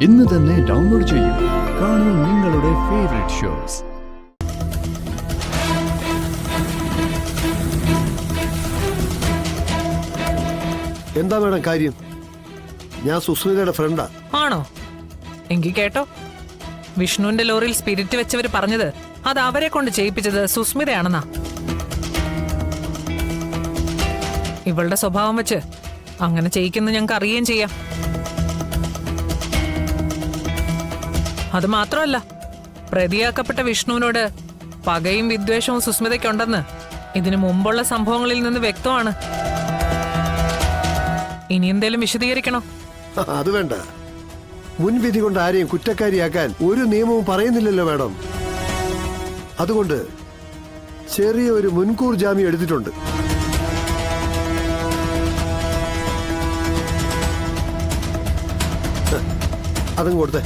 ഇന്ന് തന്നെ ഡൗൺലോഡ് ചെയ്യൂ. കാണൂ നിങ്ങളുടെ ഫേവറേറ്റ് ഷോസ്. എന്താ മേഡം കാര്യം? ഞാൻ സുസ്മിതയുടെ ഫ്രണ്ടാ. ആണോ? എങ്കിൽ കേട്ടോ, വിഷ്ണുവിന്റെ ലോറിയിൽ സ്പിരിറ്റ് വെച്ചവര് പറഞ്ഞത് അത് അവരെ കൊണ്ട് ചെയ്യിപ്പിച്ചത് സുസ്മിതയാണെന്നാ. ഇവളുടെ സ്വഭാവം വെച്ച് അങ്ങനെ ചെയ്യിക്കുന്ന ഞങ്ങൾക്ക് അറിയുകയും ചെയ്യാം. അത് മാത്രമല്ല, പ്രതിയാക്കപ്പെട്ട വിഷ്ണുവിനോട് പകയും വിദ്വേഷവും സുസ്മിതയ്ക്കുണ്ടെന്ന് ഇതിനു മുമ്പുള്ള സംഭവങ്ങളിൽ നിന്ന് വ്യക്തമാണ്. ഇനി എന്തേലും വിശദീകരിക്കണോ? അത് വേണ്ട. മുൻവിധി കൊണ്ട് ആരെയും കുറ്റക്കാരിയാക്കാൻ ഒരു നിയമവും പറയുന്നില്ലല്ലോ മാഡം. അതുകൊണ്ട് ചെറിയ ഒരു മുൻകൂർ ജാമ്യം എടുത്തിട്ടുണ്ട്. അതും കൊടുത്തേ.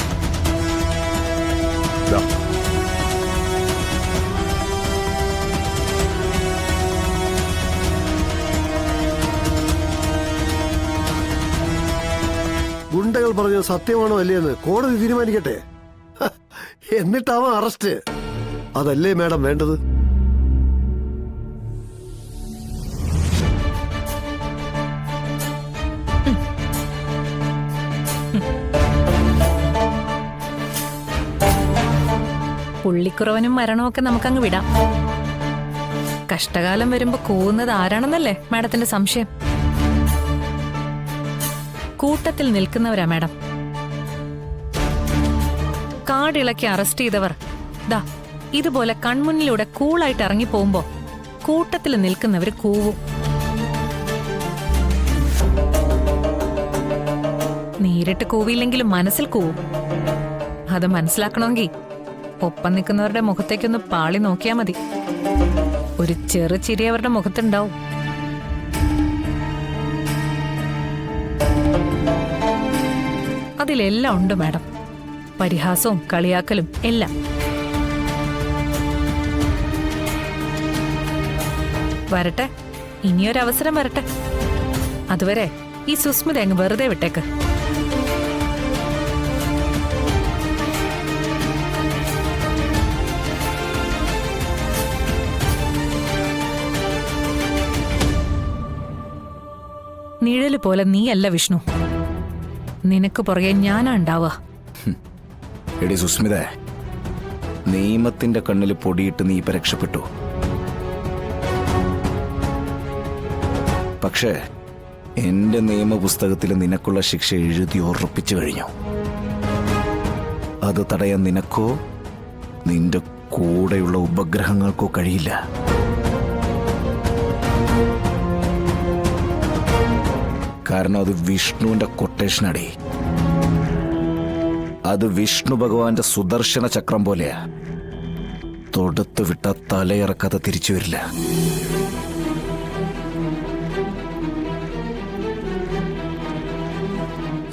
ഗുണ്ടകൾ പറഞ്ഞത് സത്യമാണോ അല്ലേന്ന് കോടതി തീരുമാനിക്കട്ടെ. എന്നിട്ടാവാം അറസ്റ്റ്. അതല്ലേ മാഡം വേണ്ടത്? പുള്ളിക്കുറവനും മരണമൊക്കെ നമുക്കങ്ങ് വിടാം. കഷ്ടകാലം വരുമ്പോ കൂവുന്നത് ആരാണെന്നല്ലേ മാഡത്തിന്റെ സംശയം? കൂട്ടത്തിൽ നിൽക്കുന്നവരാ മാഡം. കാടിളക്കി അറസ്റ്റ് ചെയ്തവർ ദാ ഇതുപോലെ കൺമുന്നിലൂടെ കൂളായിട്ട് ഇറങ്ങി പോകുമ്പോ കൂട്ടത്തിൽ നിൽക്കുന്നവര് കൂവും. നേരിട്ട് കൂവിയില്ലെങ്കിലും മനസ്സിൽ കൂവും. അത് മനസ്സിലാക്കണമെങ്കിൽ ഒപ്പം നിൽക്കുന്നവരുടെ മുഖത്തേക്കൊന്ന് പാളി നോക്കിയാ മതി. ഒരു ചെറു ചിരി അവരുടെ മുഖത്തുണ്ടാവും. അതിലെല്ലാം ഉണ്ട് മാഡം. പരിഹാസവും കളിയാക്കലും എല്ലാം. വരട്ടെ, ഇനിയൊരവസരം വരട്ടെ. അതുവരെ ഈ സുസ്മിത അങ്ങ് വെറുതെ വിട്ടേക്ക്. നിഴല് പോലെ നീയല്ല വിഷ്ണു, നിനക്ക് പുറകെ ഞാനാ ഉണ്ടാവുക. എടി സുസ്മിത, നിയമത്തിന്റെ കണ്ണിൽ പൊടിയിട്ട് നീ ഇപ്പൊ രക്ഷപ്പെട്ടു. പക്ഷേ എന്റെ നിയമപുസ്തകത്തിൽ നിനക്കുള്ള ശിക്ഷ എഴുതി ഉറപ്പിച്ചു കഴിഞ്ഞു. അത് തടയാൻ നിനക്കോ നിന്റെ കൂടെയുള്ള ഉപഗ്രഹങ്ങൾക്കോ കഴിയില്ല. കാരണം അത് വിഷ്ണുവിന്റെ കൊട്ടേഷനടി. അത് വിഷ്ണു ഭഗവാന്റെ സുദർശന ചക്രം പോലെയാ. തൊടുത്തു വിട്ട തലയിറക്കാതെ തിരിച്ചു വരില്ല.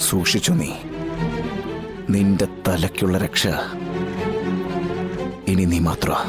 സൂക്ഷിച്ചു നീ. നിന്റെ തലയ്ക്കുള്ള രക്ഷ ഇനി നീ മാത്രമാ.